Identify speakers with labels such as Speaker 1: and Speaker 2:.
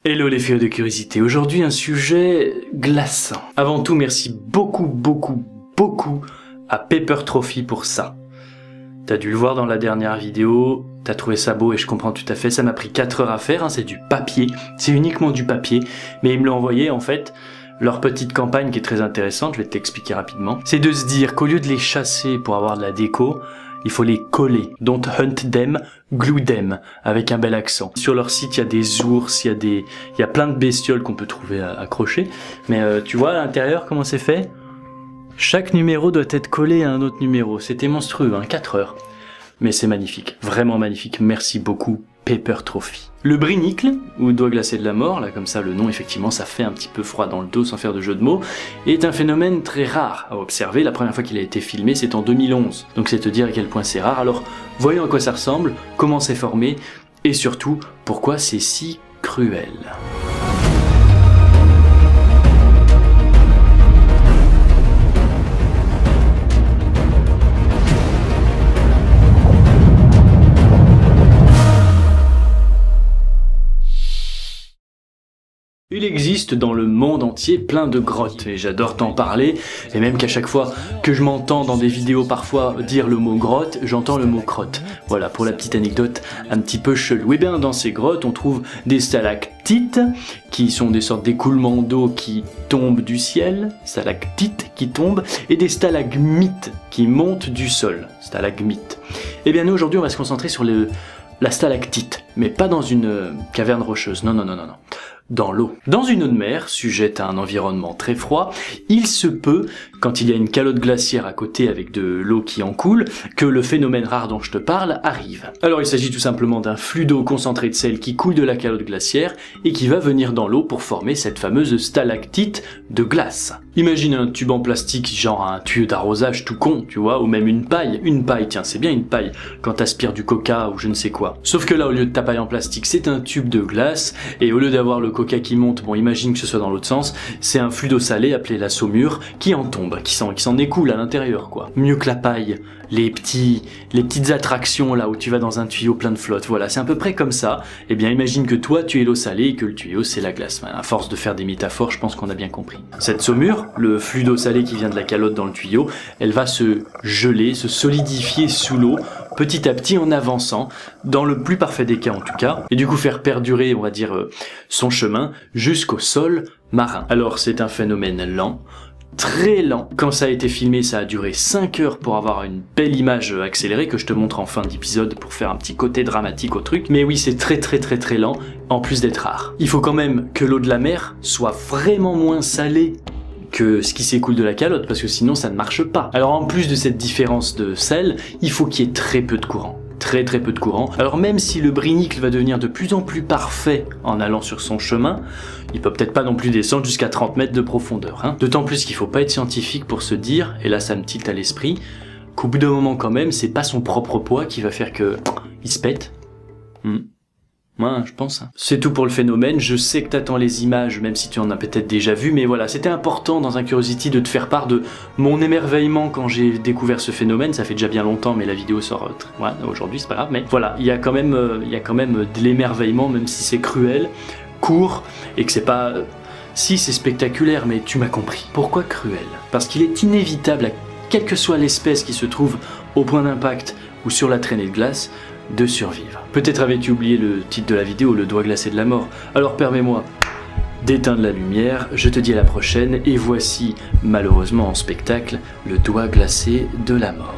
Speaker 1: Hello les férus de curiosité, aujourd'hui un sujet glaçant. Avant tout, merci beaucoup à Paper Trophy pour ça. T'as dû le voir dans la dernière vidéo, t'as trouvé ça beau et je comprends tout à fait, ça m'a pris 4 heures à faire, hein, c'est du papier, c'est uniquement du papier, mais ils me l'ont envoyé en fait. Leur petite campagne qui est très intéressante, je vais t'expliquer rapidement, c'est de se dire qu'au lieu de les chasser pour avoir de la déco, il faut les coller. Don't hunt them, glue them, avec un bel accent. Sur leur site, il y a des ours, il y a plein de bestioles qu'on peut trouver accrochées. Mais tu vois à l'intérieur comment c'est fait? Chaque numéro doit être collé à un autre numéro. C'était monstrueux, hein, 4 heures. Mais c'est magnifique, vraiment magnifique. Merci beaucoup, Paper Trophy. Le brinicle, ou doigt glacé de la mort, là comme ça le nom effectivement ça fait un petit peu froid dans le dos sans faire de jeu de mots, est un phénomène très rare à observer. La première fois qu'il a été filmé c'est en 2011, donc c'est te dire à quel point c'est rare. Alors voyons à quoi ça ressemble, comment c'est formé, et surtout pourquoi c'est si cruel. Il existe dans le monde entier plein de grottes et j'adore t'en parler et même qu'à chaque fois que je m'entends dans des vidéos parfois dire le mot grotte, j'entends le mot crotte. Voilà pour la petite anecdote un petit peu chelou. Et bien dans ces grottes on trouve des stalactites qui sont des sortes d'écoulements d'eau qui tombent du ciel, stalactites qui tombent, et des stalagmites qui montent du sol, stalagmites. Et bien nous aujourd'hui on va se concentrer sur la stalactite, mais pas dans une caverne rocheuse, non. Dans l'eau. Dans une eau de mer, sujette à un environnement très froid, il se peut, quand il y a une calotte glaciaire à côté avec de l'eau qui en coule, que le phénomène rare dont je te parle arrive. Alors il s'agit tout simplement d'un flux d'eau concentré de sel qui coule de la calotte glaciaire et qui va venir dans l'eau pour former cette fameuse stalactite de glace. Imagine un tube en plastique, genre un tuyau d'arrosage tout con, tu vois, ou même une paille, tiens c'est bien une paille, quand t'aspires du coca ou je ne sais quoi. Sauf que là au lieu de ta paille en plastique, c'est un tube de glace, et au lieu d'avoir le coca qui monte, bon imagine que ce soit dans l'autre sens, c'est un flux d'eau salée appelé la saumure qui en tombe, qui s'en écoule à l'intérieur quoi. Mieux que la paille, les petites attractions là où tu vas dans un tuyau plein de flotte, voilà c'est à peu près comme ça. Et bien imagine que toi tu es l'eau salée et que le tuyau c'est la glace. À force de faire des métaphores, je pense qu'on a bien compris. Cette saumure, le flux d'eau salée qui vient de la calotte dans le tuyau, elle va se geler, se solidifier sous l'eau petit à petit en avançant, dans le plus parfait des cas en tout cas, et du coup faire perdurer, on va dire, son chemin jusqu'au sol marin. Alors c'est un phénomène lent, très lent. Quand ça a été filmé, ça a duré 5 heures pour avoir une belle image accélérée que je te montre en fin d'épisode pour faire un petit côté dramatique au truc. Mais oui, c'est très lent, en plus d'être rare. Il faut quand même que l'eau de la mer soit vraiment moins salée que ce qui s'écoule de la calotte, parce que sinon ça ne marche pas. Alors en plus de cette différence de sel, il faut qu'il y ait très peu de courant. Très peu de courant. Alors même si le brinicle va devenir de plus en plus parfait en allant sur son chemin, il peut peut-être pas non plus descendre jusqu'à 30 mètres de profondeur. Hein. D'autant plus qu'il faut pas être scientifique pour se dire, et là ça me tilte à l'esprit, qu'au bout d'un moment quand même, c'est pas son propre poids qui va faire que il se pète. Ouais, je pense. C'est tout pour le phénomène, je sais que t'attends les images, même si tu en as peut-être déjà vu, mais voilà, c'était important dans un Curiosity de te faire part de mon émerveillement quand j'ai découvert ce phénomène. Ça fait déjà bien longtemps, mais la vidéo sort aujourd'hui, c'est pas grave, mais voilà, il y a quand même de l'émerveillement, même si c'est cruel, court, et que c'est pas... Si, c'est spectaculaire, mais tu m'as compris. Pourquoi cruel? Parce qu'il est inévitable, quelle que soit l'espèce qui se trouve au point d'impact ou sur la traînée de glace, de survivre. Peut-être avais-tu oublié le titre de la vidéo, le doigt glacé de la mort. Alors permets-moi d'éteindre la lumière, je te dis à la prochaine, et voici, malheureusement en spectacle, le doigt glacé de la mort.